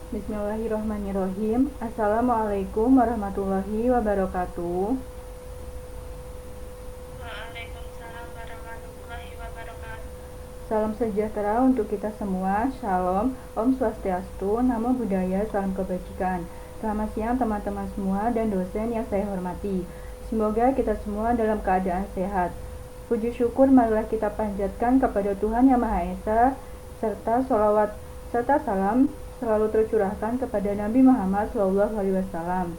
Bismillahirrahmanirrahim. Assalamualaikum warahmatullahi wabarakatuh. Waalaikumsalam warahmatullahi wabarakatuh. Salam sejahtera untuk kita semua. Shalom, Om Swastiastu, Namo Buddhaya, salam kebajikan. Selamat siang teman-teman semua dan dosen yang saya hormati. Semoga kita semua dalam keadaan sehat. Puji syukur marilah kita panjatkan kepada Tuhan Yang Maha Esa, serta sholawat serta salam selalu tercurahkan kepada Nabi Muhammad SAW.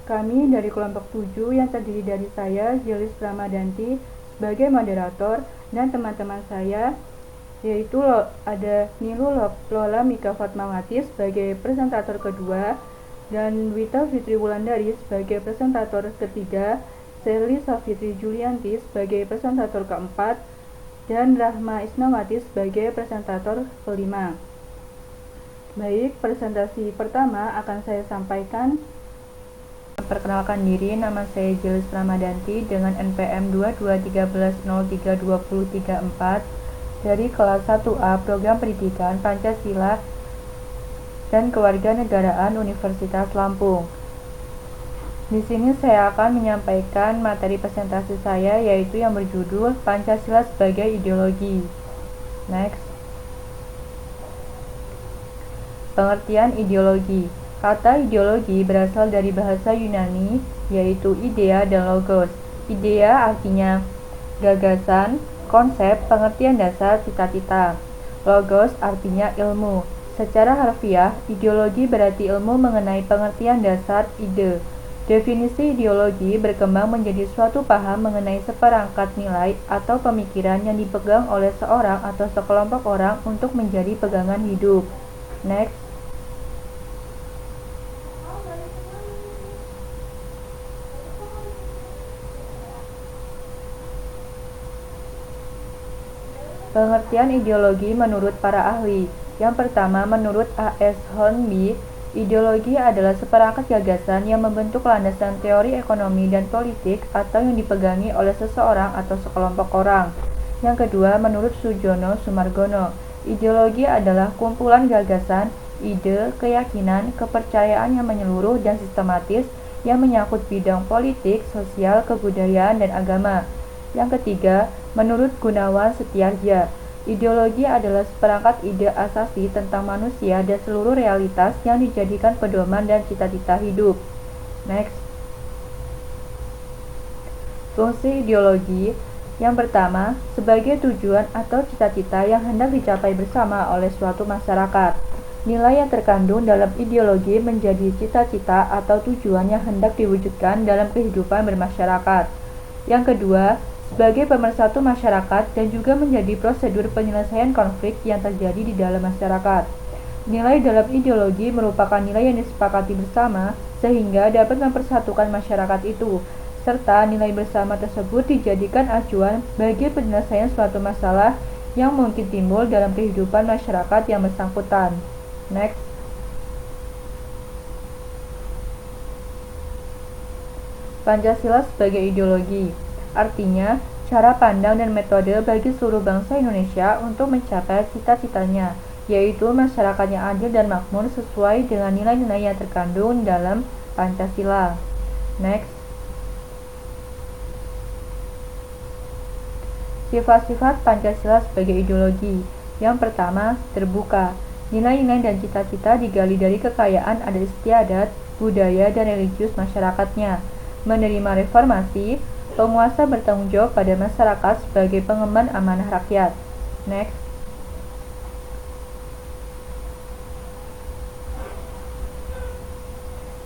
Kami dari kelompok 7 yang terdiri dari saya, Jelis Pramadanti, sebagai moderator, dan teman-teman saya, yaitu ada Nilu Lola Mika Fatmawati sebagai presentator kedua, dan Wita Fitri Wulandari sebagai presentator ketiga, Sherly Safitri Julianti sebagai presentator keempat, dan Rahma Isnawati sebagai presentator kelima. Baik, presentasi pertama akan saya sampaikan. Perkenalkan diri, nama saya Jelis Pramadanti dengan NPM 2213032034 dari kelas 1A Program Pendidikan Pancasila dan Kewarganegaraan Universitas Lampung. Di sini saya akan menyampaikan materi presentasi saya, yaitu yang berjudul Pancasila sebagai Ideologi. Next. Pengertian ideologi. Kata ideologi berasal dari bahasa Yunani, yaitu idea dan logos. Idea artinya gagasan, konsep, pengertian dasar, cita-cita. Logos artinya ilmu. Secara harfiah, ideologi berarti ilmu mengenai pengertian dasar ide. Definisi ideologi berkembang menjadi suatu paham mengenai seperangkat nilai atau pemikiran yang dipegang oleh seorang atau sekelompok orang untuk menjadi pegangan hidup. Next. Pengertian ideologi menurut para ahli. Yang pertama, menurut A.S. Hornby, ideologi adalah seperangkat gagasan yang membentuk landasan teori ekonomi dan politik atau yang dipegangi oleh seseorang atau sekelompok orang. Yang kedua, menurut Sujono Sumargono, ideologi adalah kumpulan gagasan, ide, keyakinan, kepercayaan yang menyeluruh dan sistematis yang menyangkut bidang politik, sosial, kebudayaan, dan agama. Yang ketiga, menurut Gunawan Setiardja, ideologi adalah seperangkat ide asasi tentang manusia dan seluruh realitas yang dijadikan pedoman dan cita-cita hidup. Next. Fungsi ideologi. Yang pertama, sebagai tujuan atau cita-cita yang hendak dicapai bersama oleh suatu masyarakat. Nilai yang terkandung dalam ideologi menjadi cita-cita atau tujuan yang hendak diwujudkan dalam kehidupan bermasyarakat. Yang kedua, sebagai pemersatu masyarakat dan juga menjadi prosedur penyelesaian konflik yang terjadi di dalam masyarakat. Nilai dalam ideologi merupakan nilai yang disepakati bersama sehingga dapat mempersatukan masyarakat itu, serta nilai bersama tersebut dijadikan acuan bagi penyelesaian suatu masalah yang mungkin timbul dalam kehidupan masyarakat yang bersangkutan. Next. Pancasila sebagai ideologi. Artinya, cara pandang dan metode bagi seluruh bangsa Indonesia untuk mencapai cita-citanya, yaitu masyarakat yang adil dan makmur sesuai dengan nilai-nilai yang terkandung dalam Pancasila. Next. Sifat-sifat Pancasila sebagai ideologi. Yang pertama, terbuka. Nilai-nilai dan cita-cita digali dari kekayaan adat istiadat, budaya, dan religius masyarakatnya. Menerima reformasi, penguasa bertanggung jawab pada masyarakat sebagai pengemban amanah rakyat. Next.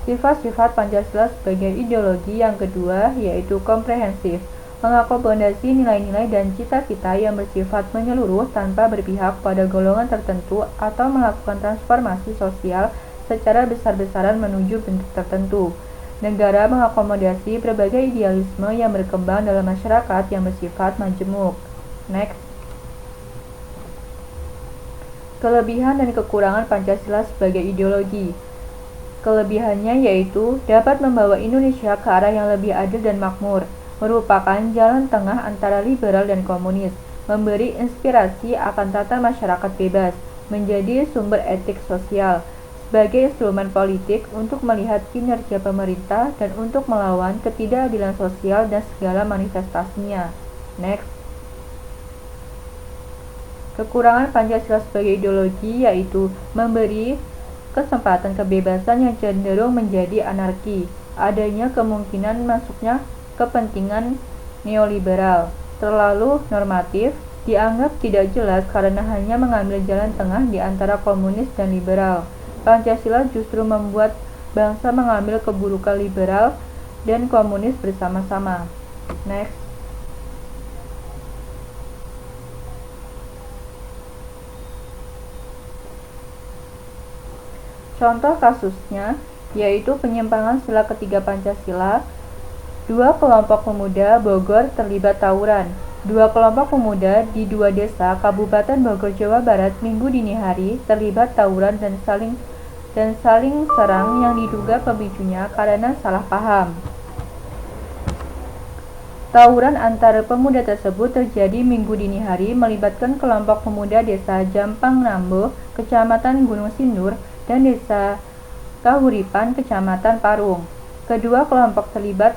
Sifat-sifat Pancasila sebagai ideologi yang kedua yaitu komprehensif, mengakomodasi nilai-nilai dan cita-cita yang bersifat menyeluruh tanpa berpihak pada golongan tertentu atau melakukan transformasi sosial secara besar-besaran menuju bentuk tertentu. Negara mengakomodasi berbagai idealisme yang berkembang dalam masyarakat yang bersifat majemuk. Next. Kelebihan dan kekurangan Pancasila sebagai ideologi. Kelebihannya yaitu dapat membawa Indonesia ke arah yang lebih adil dan makmur, merupakan jalan tengah antara liberal dan komunis, memberi inspirasi akan tata masyarakat bebas, menjadi sumber etik sosial. sebagai instrumen politik untuk melihat kinerja pemerintah dan untuk melawan ketidakadilan sosial dan segala manifestasinya. Next. Kekurangan Pancasila sebagai ideologi yaitu memberi kesempatan kebebasan yang cenderung menjadi anarki, adanya kemungkinan masuknya kepentingan neoliberal, terlalu normatif, dianggap tidak jelas karena hanya mengambil jalan tengah di antara komunis dan liberal. Pancasila justru membuat bangsa mengambil keburukan liberal dan komunis bersama-sama. Next. Contoh kasusnya yaitu penyimpangan sila ketiga Pancasila. Dua kelompok pemuda Bogor terlibat tawuran. Dua kelompok pemuda di dua desa Kabupaten Bogor, Jawa Barat Minggu dini hari terlibat tawuran dan saling serang yang diduga pemicunya karena salah paham. Tawuran antara pemuda tersebut terjadi Minggu dini hari melibatkan kelompok pemuda desa Jampang Nambo, Kecamatan Gunung Sindur, dan desa Kahuripan, Kecamatan Parung. Kedua kelompok terlibat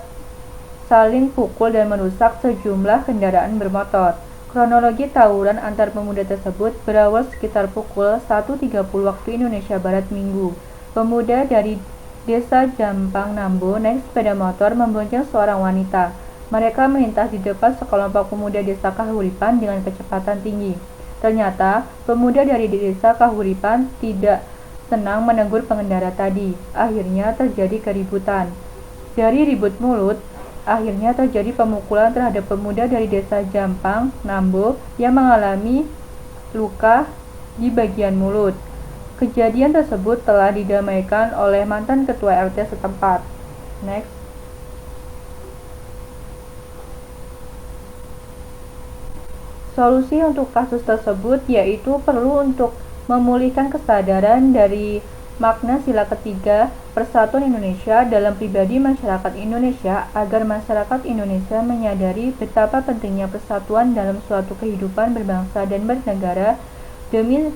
saling pukul dan merusak sejumlah kendaraan bermotor. Kronologi tawuran antar pemuda tersebut berawal sekitar pukul 1.30 waktu Indonesia Barat Minggu. Pemuda dari desa Jampang Nambo naik sepeda motor membonceng seorang wanita. Mereka melintas di depan sekelompok pemuda desa Kahuripan dengan kecepatan tinggi. Ternyata, pemuda dari desa Kahuripan tidak senang menegur pengendara tadi. Akhirnya terjadi keributan. Dari ribut mulut, akhirnya terjadi pemukulan terhadap pemuda dari desa Jampang Nambo yang mengalami luka di bagian mulut. Kejadian tersebut telah didamaikan oleh mantan ketua RT setempat. Next. Solusi untuk kasus tersebut yaitu perlu untuk memulihkan kesadaran dari makna sila ketiga Persatuan Indonesia dalam pribadi masyarakat Indonesia agar masyarakat Indonesia menyadari betapa pentingnya persatuan dalam suatu kehidupan berbangsa dan bernegara demi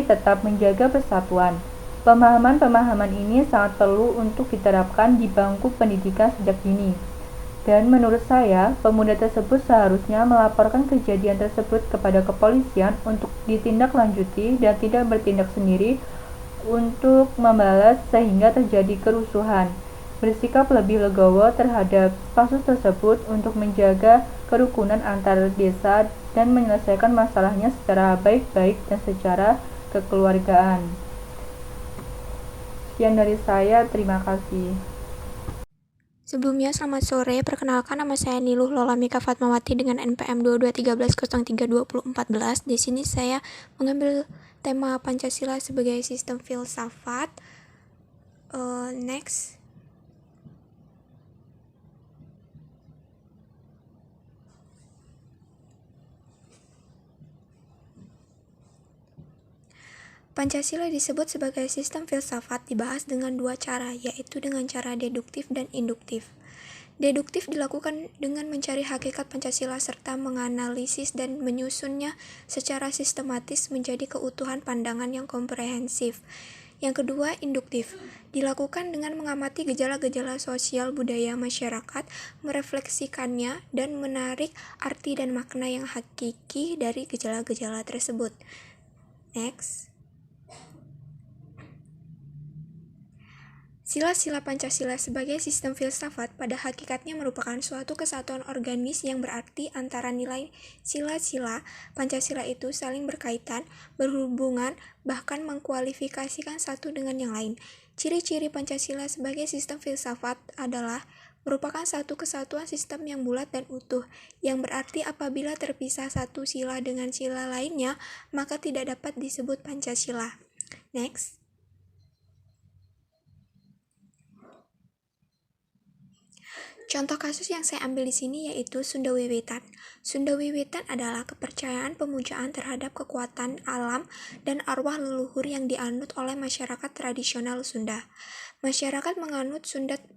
tetap menjaga persatuan. Pemahaman-pemahaman ini sangat perlu untuk diterapkan di bangku pendidikan sejak dini. Dan menurut saya, pemuda tersebut seharusnya melaporkan kejadian tersebut kepada kepolisian untuk ditindaklanjuti dan tidak bertindak sendiri untuk membalas sehingga terjadi kerusuhan. Bersikap lebih legowo terhadap kasus tersebut untuk menjaga kerukunan antar desa dan menyelesaikan masalahnya secara baik-baik dan secara kekeluargaan. Sekian dari saya, terima kasih. Sebelumnya, selamat sore. Perkenalkan, nama saya Niluh Lolamika Fatmawati dengan NPM 2213032014. Di sini saya mengambil tema Pancasila sebagai sistem filsafat. Next. Pancasila disebut sebagai sistem filsafat dibahas dengan dua cara, yaitu dengan cara deduktif dan induktif. Deduktif dilakukan dengan mencari hakikat Pancasila serta menganalisis dan menyusunnya secara sistematis menjadi keutuhan pandangan yang komprehensif. Yang kedua, induktif, dilakukan dengan mengamati gejala-gejala sosial budaya masyarakat, merefleksikannya, dan menarik arti dan makna yang hakiki dari gejala-gejala tersebut. Next. Sila-sila Pancasila sebagai sistem filsafat pada hakikatnya merupakan suatu kesatuan organis yang berarti antara nilai sila-sila Pancasila itu saling berkaitan, berhubungan, bahkan mengkualifikasikan satu dengan yang lain. Ciri-ciri Pancasila sebagai sistem filsafat adalah merupakan satu kesatuan sistem yang bulat dan utuh, yang berarti apabila terpisah satu sila dengan sila lainnya, maka tidak dapat disebut Pancasila. Next. Contoh kasus yang saya ambil di sini yaitu Sunda Wiwitan. Sunda Wiwitan adalah kepercayaan pemujaan terhadap kekuatan alam dan arwah leluhur yang dianut oleh masyarakat tradisional Sunda. Masyarakat menganut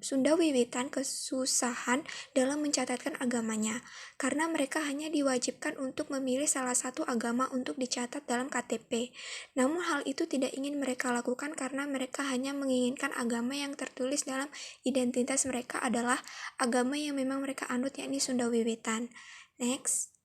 Sunda Wiwitan kesusahan dalam mencatatkan agamanya, karena mereka hanya diwajibkan untuk memilih salah satu agama untuk dicatat dalam KTP. Namun hal itu tidak ingin mereka lakukan karena mereka hanya menginginkan agama yang tertulis dalam identitas mereka adalah agama yang memang mereka anut, yakni Sunda Wiwitan. Next.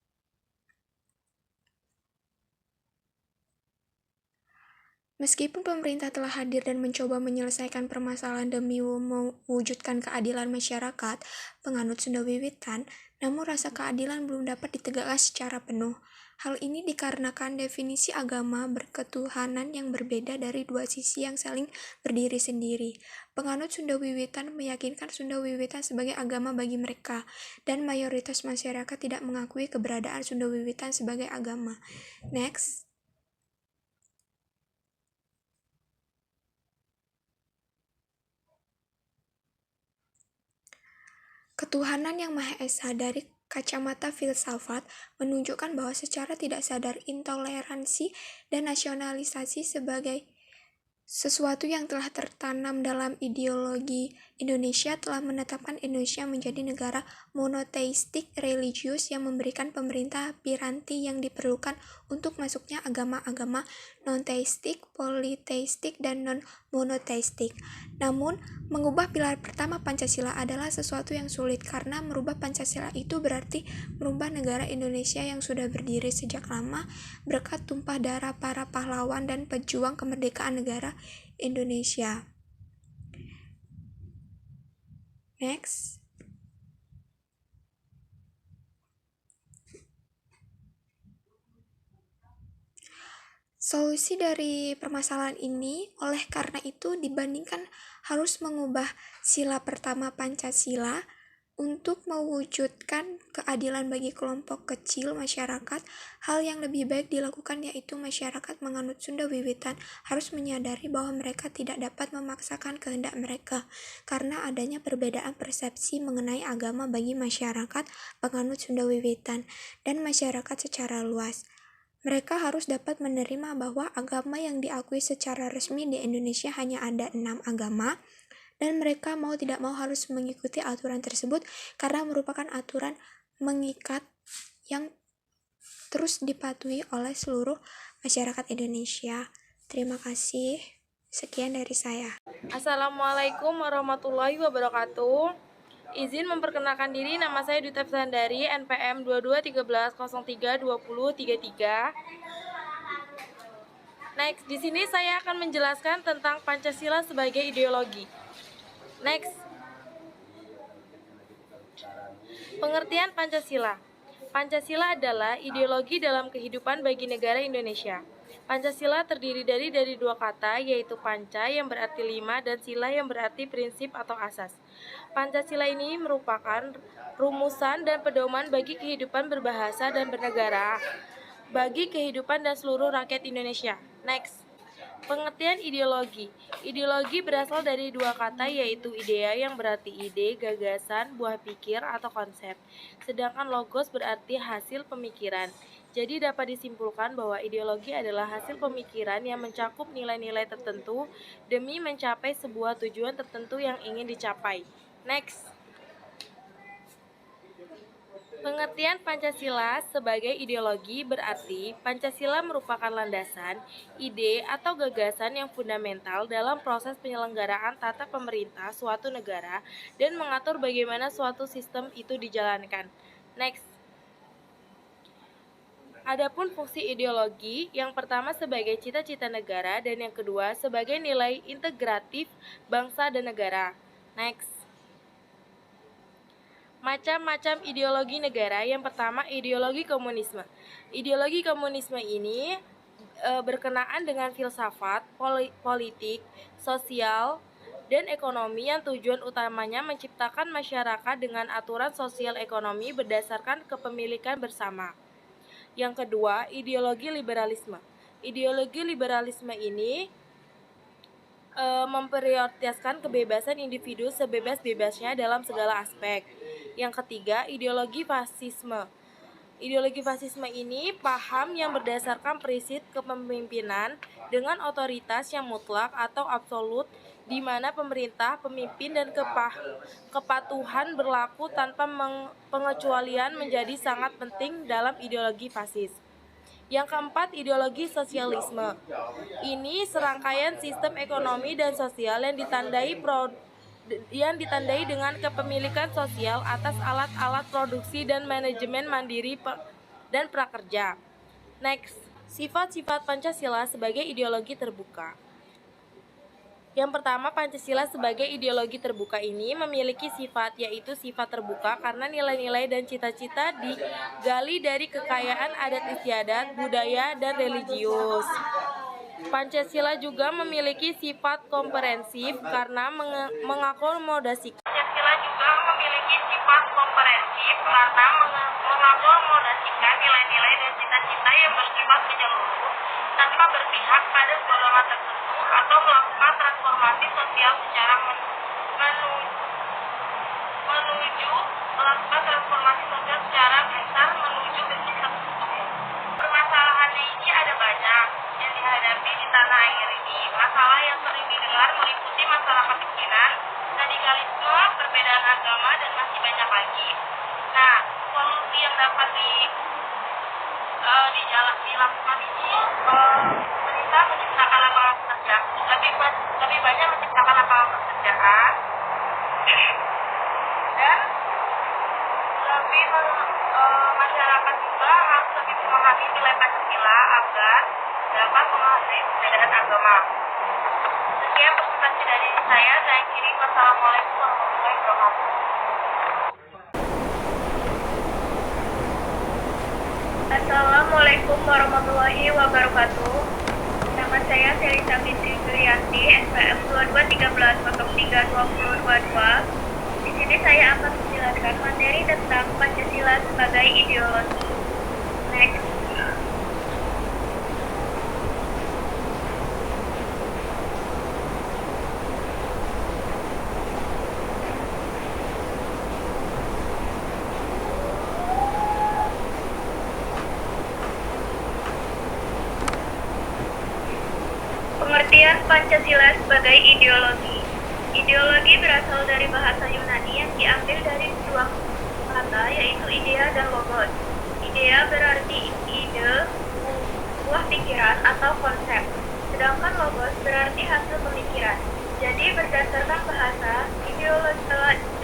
Meskipun pemerintah telah hadir dan mencoba menyelesaikan permasalahan demi mewujudkan keadilan masyarakat penganut Sunda Wiwitan, namun rasa keadilan belum dapat ditegakkan secara penuh. Hal ini dikarenakan definisi agama berketuhanan yang berbeda dari dua sisi yang saling berdiri sendiri. Penganut Sunda Wiwitan meyakinkan Sunda Wiwitan sebagai agama bagi mereka, dan mayoritas masyarakat tidak mengakui keberadaan Sunda Wiwitan sebagai agama. Next. Ketuhanan yang Maha Esa dari kacamata filsafat menunjukkan bahwa secara tidak sadar intoleransi dan nasionalisasi sebagai sesuatu yang telah tertanam dalam ideologi Indonesia telah menetapkan Indonesia menjadi negara monoteistik religius yang memberikan pemerintah piranti yang diperlukan untuk masuknya agama-agama non-teistik, politeistik, dan non-monoteistik. Namun, mengubah pilar pertama Pancasila adalah sesuatu yang sulit karena merubah Pancasila itu berarti merubah negara Indonesia yang sudah berdiri sejak lama berkat tumpah darah para pahlawan dan pejuang kemerdekaan negara Indonesia. Next. Solusi dari permasalahan ini oleh karena itu dibandingkan harus mengubah sila pertama Pancasila untuk mewujudkan keadilan bagi kelompok kecil masyarakat, hal yang lebih baik dilakukan yaitu masyarakat menganut Sunda Wiwitan harus menyadari bahwa mereka tidak dapat memaksakan kehendak mereka karena adanya perbedaan persepsi mengenai agama bagi masyarakat penganut Sunda Wiwitan dan masyarakat secara luas. Mereka harus dapat menerima bahwa agama yang diakui secara resmi di Indonesia hanya ada 6 agama, dan mereka mau tidak mau harus mengikuti aturan tersebut karena merupakan aturan mengikat yang terus dipatuhi oleh seluruh masyarakat Indonesia. Terima kasih. Sekian dari saya. Assalamualaikum warahmatullahi wabarakatuh. Izin memperkenalkan diri, nama saya Duta Sandari, NPM 2213032033. Next, di sini saya akan menjelaskan tentang Pancasila sebagai ideologi. Next. Pengertian Pancasila. Pancasila adalah ideologi dalam kehidupan bagi negara Indonesia. Pancasila terdiri dari dua kata, yaitu panca yang berarti 5 dan sila yang berarti prinsip atau asas. Pancasila ini merupakan rumusan dan pedoman bagi kehidupan berbahasa dan bernegara, bagi kehidupan dan seluruh rakyat Indonesia. Next. Pengertian ideologi. Ideologi berasal dari dua kata yaitu idea yang berarti ide, gagasan, buah pikir, atau konsep. Sedangkan logos berarti hasil pemikiran. Jadi dapat disimpulkan bahwa ideologi adalah hasil pemikiran yang mencakup nilai-nilai tertentu demi mencapai sebuah tujuan tertentu yang ingin dicapai. Next. Pengertian Pancasila sebagai ideologi berarti Pancasila merupakan landasan, ide, atau gagasan yang fundamental dalam proses penyelenggaraan tata pemerintah suatu negara dan mengatur bagaimana suatu sistem itu dijalankan. Next. Adapun fungsi ideologi, yang pertama sebagai cita-cita negara dan yang kedua sebagai nilai integratif bangsa dan negara. Next. Macam-macam ideologi negara. Yang pertama, ideologi komunisme. Ideologi komunisme ini berkenaan dengan filsafat, politik, sosial, dan ekonomi yang tujuan utamanya menciptakan masyarakat dengan aturan sosial ekonomi berdasarkan kepemilikan bersama. Yang kedua, ideologi liberalisme. Ideologi liberalisme ini memprioritaskan kebebasan individu sebebas-bebasnya dalam segala aspek. Yang ketiga, ideologi fasisme. Ideologi fasisme ini paham yang berdasarkan prinsip kepemimpinan dengan otoritas yang mutlak atau absolut, di mana pemerintah, pemimpin, dan kepatuhan berlaku tanpa pengecualian menjadi sangat penting dalam ideologi fasis. Yang keempat, ideologi sosialisme. Ini serangkaian sistem ekonomi dan sosial yang ditandai dengan kepemilikan sosial atas alat-alat produksi dan manajemen mandiri dan prakerja. Next, sifat-sifat Pancasila sebagai ideologi terbuka. Yang pertama, Pancasila sebagai ideologi terbuka ini memiliki sifat, yaitu sifat terbuka karena nilai-nilai dan cita-cita digali dari kekayaan adat istiadat, budaya, dan religius. Pancasila juga memiliki sifat komprehensif karena mengakomodasikan nilai-nilai dan cita-cita yang bersifat menyeluruh tanpa berpihak pada golongan tertentu atau melakukan transformasi sosial secara besar menuju bentuk tertentu. Permasalahannya ini ada banyak yang dihadapi di tanah air ini. Masalah yang sering didengar meliputi masalah kemiskinan, radikalisme, perbedaan agama, dan masih banyak lagi. Nah, solusi yang dapat dilakukan ini, pemerintah menciptakan lapangan pekerjaan, lebih banyak menciptakan lapangan pekerjaan, dan masyarakat juga harus lebih memahami nilai Pancasila agar dapat memahami perbedaan agama. Sekian presentasi dari saya kiri. Wassalamualaikum warahmatullahi wabarakatuh. Assalamualaikum warahmatullahi wabarakatuh. Nama saya Selisa Fitri Julianti, SPM 2213-03-2022. Di sini saya akan menjelaskan materi tentang Pancasila sebagai ideologi. Next. Pengertian Pancasila sebagai ideologi. Ideologi berasal dari bahasa Yunani yang diambil dari dua kata, yaitu idea dan logos. Idea berarti ide, buah pikiran atau konsep, sedangkan logos berarti hasil pemikiran. Jadi berdasarkan bahasa, ideologi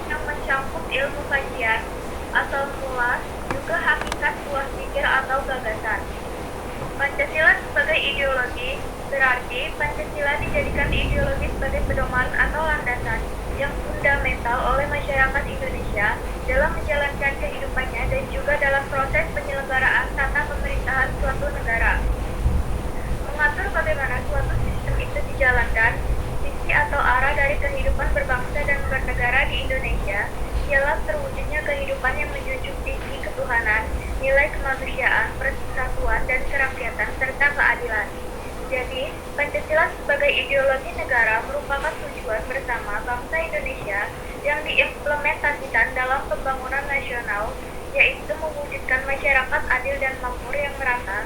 yang mencakup ilmu kajian, asal mula, juga hakikat buah pikir atau gagasan. Pancasila sebagai ideologi berarti Pancasila dijadikan ideologi sebagai pedoman atau landasan yang fundamental oleh masyarakat Indonesia dalam menjalankan kehidupannya dan juga dalam proses penyelenggaraan tata pemerintahan suatu negara. Mengatur bagaimana suatu sistem itu dijalankan, visi atau arah dari kehidupan berbangsa dan bernegara di Indonesia ialah terwujudnya kehidupan yang menjunjung tinggi ketuhanan, nilai kemanusiaan, persatuan dan kerakyatan serta keadilan. Jadi, Pancasila sebagai ideologi negara merupakan tujuan bersama bangsa Indonesia yang diimplementasikan dalam pembangunan nasional, yaitu mewujudkan masyarakat adil dan makmur yang merata,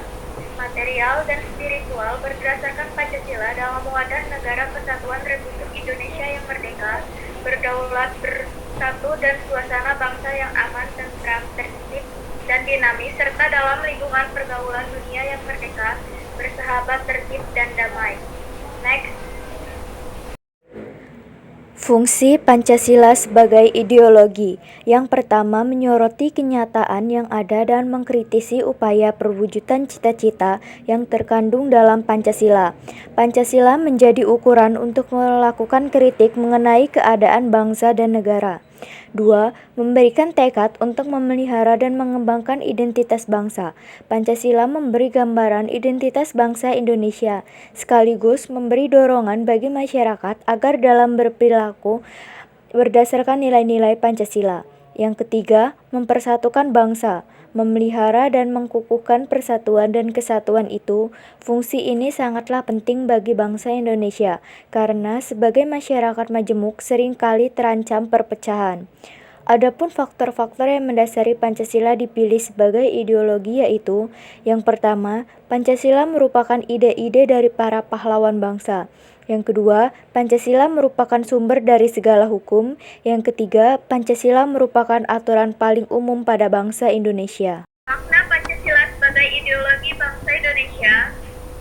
material dan spiritual berdasarkan Pancasila dalam wadah negara kesatuan Republik Indonesia yang merdeka, berdaulat, bersatu dan suasana bangsa yang aman, tentram, tertib, dan dinamis, serta dalam lingkungan pergaulan dunia yang merdeka, bersahabat, tertib, dan damai. Next. Fungsi Pancasila sebagai ideologi. Yang pertama, menyoroti kenyataan yang ada dan mengkritisi upaya perwujudan cita-cita yang terkandung dalam Pancasila. Pancasila menjadi ukuran untuk melakukan kritik mengenai keadaan bangsa dan negara. 2. Memberikan tekad untuk memelihara dan mengembangkan identitas bangsa. Pancasila memberi gambaran identitas bangsa Indonesia, sekaligus memberi dorongan bagi masyarakat agar dalam berperilaku berdasarkan nilai-nilai Pancasila. Yang ketiga, mempersatukan bangsa. memelihara dan mengkukuhkan persatuan dan kesatuan itu. Fungsi ini sangatlah penting bagi bangsa Indonesia, karena sebagai masyarakat majemuk seringkali terancam perpecahan. Adapun faktor-faktor yang mendasari Pancasila dipilih sebagai ideologi yaitu, yang pertama, Pancasila merupakan ide-ide dari para pahlawan bangsa. Yang kedua, Pancasila merupakan sumber dari segala hukum. Yang ketiga, Pancasila merupakan aturan paling umum pada bangsa Indonesia. Makna Pancasila sebagai ideologi bangsa Indonesia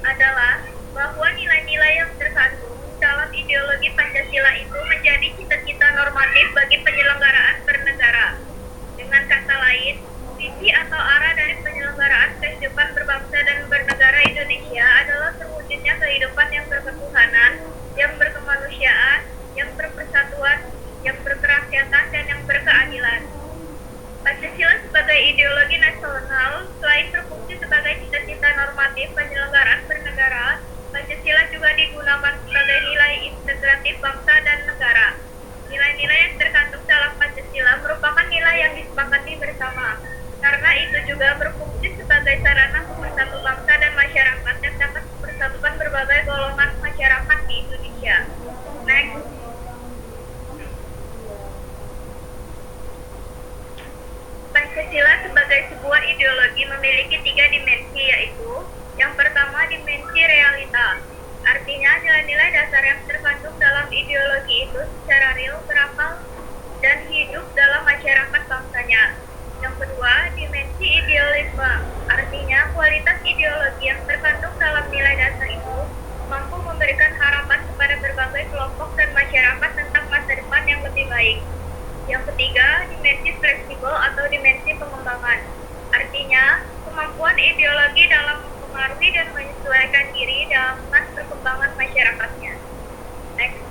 adalah bahwa nilai-nilai yang terkandung dalam ideologi Pancasila itu menjadi cita-cita normatif bagi penyelenggaraan bernegara. Dengan kata lain, visi atau arah dari penyelenggaraan kehidupan berbangsa dan bernegara Indonesia adalah terwujudnya kehidupan yang berketuhanan, yang berkemanusiaan, yang berpersatuan, yang berkerakyatan, dan yang berkeadilan. Pancasila sebagai ideologi nasional, selain berfungsi sebagai cita-cita normatif penyelenggaraan bernegara, Pancasila juga digunakan sebagai nilai integratif bangsa dan negara. Nilai-nilai yang terkandung dalam Pancasila merupakan nilai yang disepakati bersama, karena itu juga berfungsi sebagai sarana pemersatu bangsa dan masyarakat yang dapat mempersatukan berbagai golongan masyarakat di Indonesia. Next. Pancasila sebagai sebuah ideologi memiliki 3 dimensi, yaitu yang pertama dimensi realita. Artinya nilai-nilai dasar yang terkandung dalam ideologi itu secara real berakal dan hidup dalam masyarakat bangsanya. Yang kedua, dimensi idealisme. Artinya kualitas ideologi yang terkandung dalam nilai dasar itu mampu memberikan harapan kepada berbagai kelompok dan masyarakat tentang masa depan yang lebih baik. Yang ketiga, dimensi fleksibel atau dimensi pengembangan. Artinya, kemampuan ideologi dalam mempengaruhi dan menyesuaikan diri dengan perkembangan masyarakatnya. Next.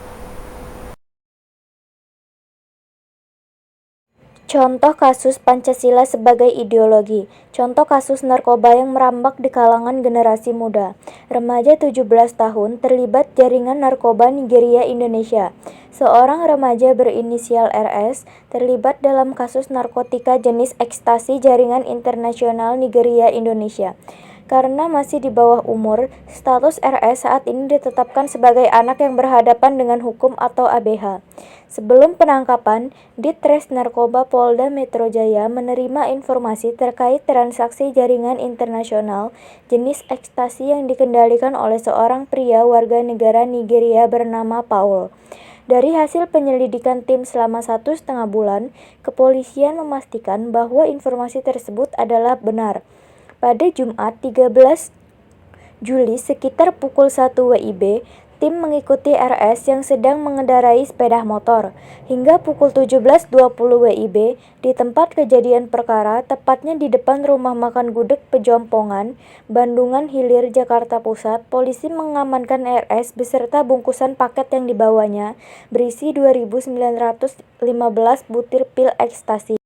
Contoh kasus Pancasila sebagai ideologi. Contoh kasus narkoba yang merambak di kalangan generasi muda. Remaja 17 tahun terlibat jaringan narkoba Nigeria Indonesia. Seorang remaja berinisial RS terlibat dalam kasus narkotika jenis ekstasi jaringan internasional Nigeria Indonesia. Karena masih di bawah umur, status RS saat ini ditetapkan sebagai anak yang berhadapan dengan hukum atau ABH. Sebelum penangkapan, Ditres Narkoba Polda Metro Jaya menerima informasi terkait transaksi jaringan internasional jenis ekstasi yang dikendalikan oleh seorang pria warga negara Nigeria bernama Paul. Dari hasil penyelidikan tim selama 1,5 bulan, kepolisian memastikan bahwa informasi tersebut adalah benar. Pada Jumat 13 Juli sekitar pukul 1 WIB, tim mengikuti RS yang sedang mengendarai sepeda motor. Hingga pukul 17.20 WIB, di tempat kejadian perkara, tepatnya di depan rumah makan gudeg Pejompongan, Bandungan Hilir, Jakarta Pusat, polisi mengamankan RS beserta bungkusan paket yang dibawanya, berisi 2.915 butir pil ekstasi.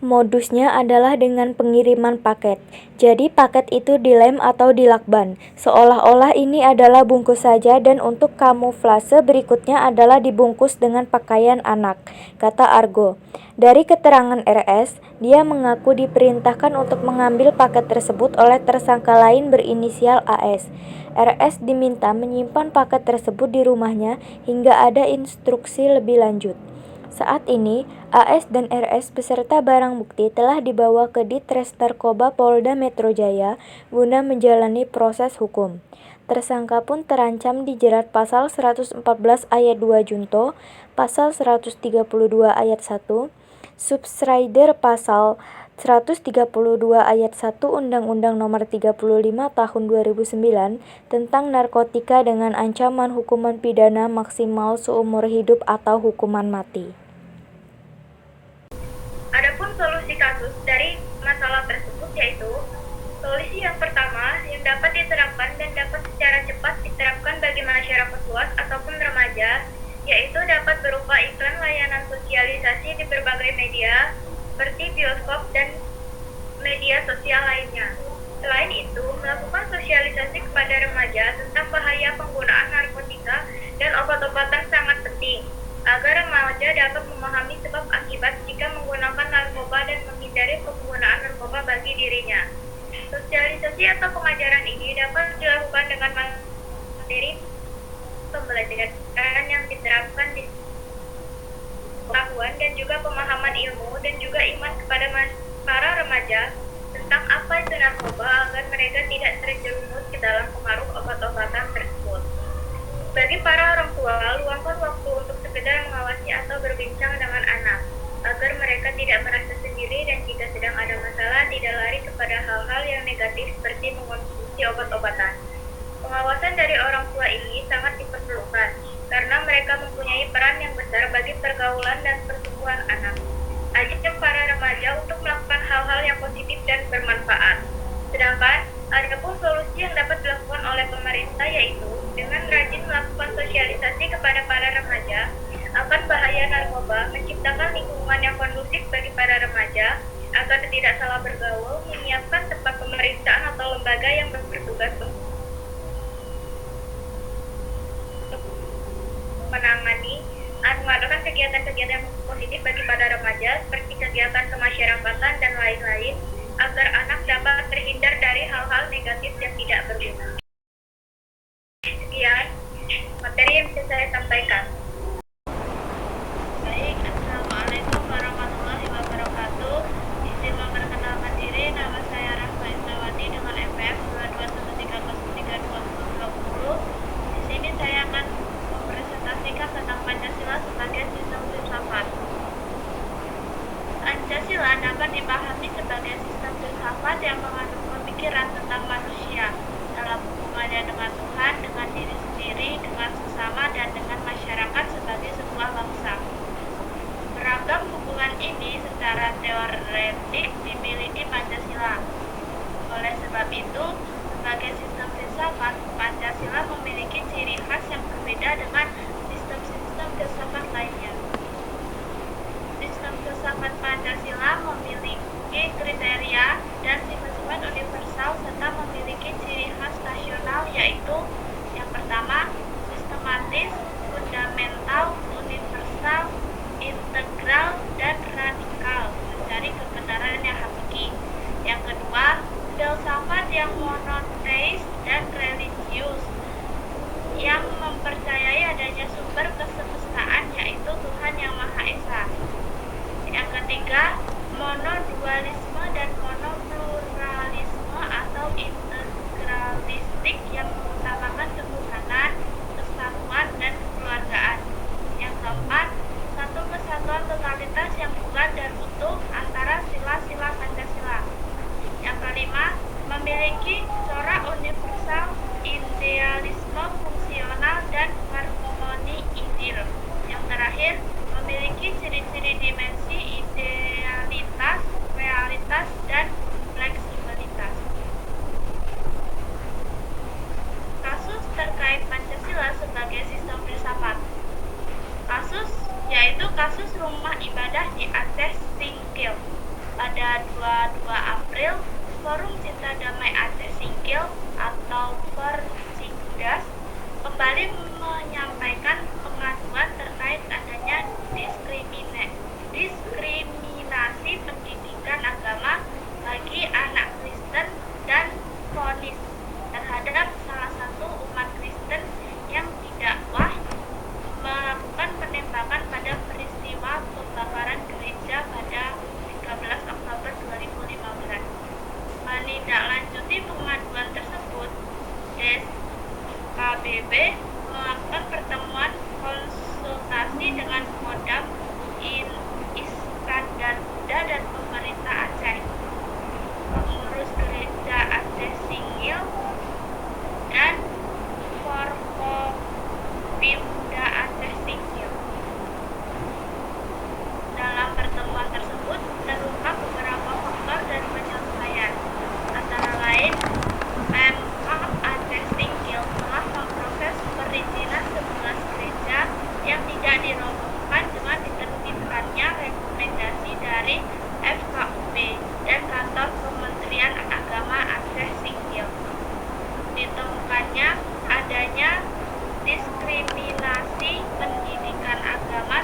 Modusnya adalah dengan pengiriman paket. Jadi paket itu dilem atau dilakban, seolah-olah ini adalah bungkus saja dan untuk kamuflase berikutnya adalah dibungkus dengan pakaian anak, kata Argo. Dari keterangan RS, dia mengaku diperintahkan untuk mengambil paket tersebut oleh tersangka lain berinisial AS. RS diminta menyimpan paket tersebut di rumahnya hingga ada instruksi lebih lanjut. Saat ini, AS dan RS beserta barang bukti telah dibawa ke Ditres Narkoba Polda Metro Jaya guna menjalani proses hukum. Tersangka pun terancam dijerat pasal 114 ayat 2 Junto, pasal 132 ayat 1, Subsrider pasal 132 ayat 1 Undang-Undang Nomor 35 Tahun 2009 tentang narkotika dengan ancaman hukuman pidana maksimal seumur hidup atau hukuman mati. Adapun solusi kasus dari masalah tersebut yaitu solusi yang pertama yang dapat diterapkan dan dapat secara cepat diterapkan bagi masyarakat luas ataupun remaja, yaitu dapat berupa iklan layanan sosialisasi di berbagai media seperti bioskop dan media sosial lainnya. Selain itu, melakukan sosialisasi kepada remaja tentang bahaya penggunaan narkotika dan obat-obatan sangat penting. agar remaja dapat memahami sebab akibat jika menggunakan narkoba dan menghindari penggunaan narkoba bagi dirinya. Sosialisasi atau pengajaran ini dapat dilakukan dengan materi pembelajaran yang diterapkan di pengetahuan dan juga pemahaman ilmu dan juga iman kepada para remaja tentang apa itu narkoba agar mereka tidak terjerumus ke dalam pengaruh obat-obatan tersebut. Bagi para orang tua, luangkan waktu untuk sekedar mengawasi atau berbincang dengan anak agar mereka tidak merasa sendiri dan jika sedang ada masalah tidak lari kepada hal-hal yang negatif seperti mengonsumsi obat-obatan. Pengawasan dari orang tua ini sangat diperlukan karena mereka mempunyai peran yang besar bagi pergaulan dan pertumbuhan anak. Ajak para remaja untuk melakukan hal-hal yang positif dan bermanfaat. Sedangkan, ada pun solusi yang dapat dilakukan oleh pemerintah yaitu dengan rajin melakukan sosialisasi kepada para remaja akan bahaya narkoba, menciptakan lingkungan yang kondusif bagi para remaja agar tidak salah bergaul, menyiapkan tempat pemeriksaan atau lembaga yang bertugas untuk menangani mengadakan kegiatan-kegiatan positif bagi para remaja seperti kegiatan kemasyarakatan dan lain-lain agar anak dapat terhindar dari hal-hal negatif yang tidak berguna. Sekian materi yang bisa saya sampaikan. Baik, Assalamualaikum warahmatullahi wabarakatuh. Izin memperkenalkan diri, nama saya Rahma Isnawati dengan FF 2213032020. Di sini saya akan mempresentasikan tentang Pancasila sebagai sistem filsafat. Pancasila dapat dipahami sebagai sistem filsafat yang mengandung pemikiran tentang manusia dalam hubungannya dengan Tuhan, dengan diri sendiri, dengan sesama, dan dengan masyarakat sebagai sebuah bangsa. Beragam hubungan ini secara teoretik dimiliki Pancasila. Oleh sebab itu, sebagai sistem filsafat, Pancasila memiliki ciri khas yang berbeda dengan sistem-sistem filsafat lainnya. Sistem filsafat Pancasila memiliki kriteria dan sifat-sifat universal serta memiliki ciri khas nasional yaitu yang pertama, sistematis, fundamental, universal, integral, dan radikal, mencari kebenaran yang hakiki. Yang kedua, filsafat yang monoteis dan religius, yang mempercayai adanya sumber kesemestaan yaitu Tuhan Yang Maha Esa. Yang ketiga, monodualisme dan monopluralisme atau integralistik yang mengutamakan ketuhanan, kesatuan, dan kekeluargaan. Yang keempat, satu kesatuan totalitas yang bulat dan utuh antara sila-sila Pancasila. Yang kelima, memiliki corak universal, idealisme fungsional, dan harmoni idil. Yang terakhir, memiliki ciri-ciri dimensi idealitas, realitas, dan fleksibilitas. Kasus terkait Pancasila sebagai sistem filsafat. Kasus yaitu kasus rumah ibadah di Aceh Singkil. Pada 22 April, Forum Cinta Damai Aceh Singkil atau Percikdas kembali menyampaikan pengaduan terkait adanya diskriminasi pendidikan agama bagi anak Kristen dan vonis terhadap salah satu umat Kristen yang didakwah melakukan penembakan pada peristiwa pembakaran gereja pada 13 Oktober 2015. Menindaklanjuti pengaduan tersebut, DSKBB melakukan pertemuan konsultasi dengan Kodam Iskandar Buddha dan pemerintah Aceh, pengurus gereja Aceh Singkil, dan Forkopimda Aceh Singkil. Dalam pertemuan tersebut terungkap beberapa faktor dan penyelesaian, antara lain Pemkab Aceh Singkil telah memproses perizinan 11 gereja yang tidak dirobohkan dengan diterbitkannya rekomendasi dari FKUB dan kantor Kementerian Agama Aceh Singkil. Ditemukannya adanya diskriminasi pendidikan agama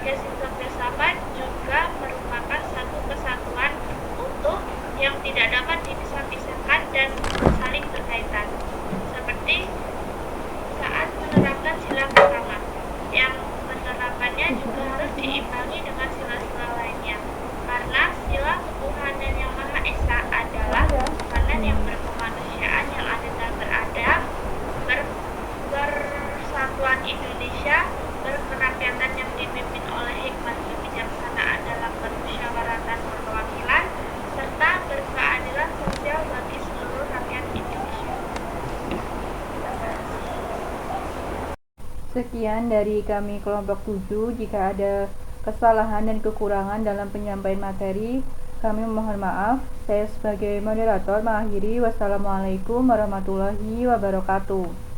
sebagai sistem filsafat juga merupakan satu kesatuan utuh yang tidak dapat dipisah-pisahkan dan saling berkaitan. Seperti saat menerapkan sila pertama, yang penerapannya juga harus diimbangi dengan sila-sila lainnya. Karena sila ketuhanan yang Maha Esa adalah ketuhanan yang berkemanusiaan, yang adil dan beradab, bersatuan Indonesia, berkerakyatan yang dipimpin oleh hikmat kebijaksanaan dalam permusyawaratan perwakilan, serta berkeadilan sosial bagi seluruh rakyat Indonesia. Sekian dari kami kelompok 7. Jika ada kesalahan dan kekurangan dalam penyampaian materi, kami mohon maaf. Saya sebagai moderator mengakhiri. Wassalamualaikum warahmatullahi wabarakatuh.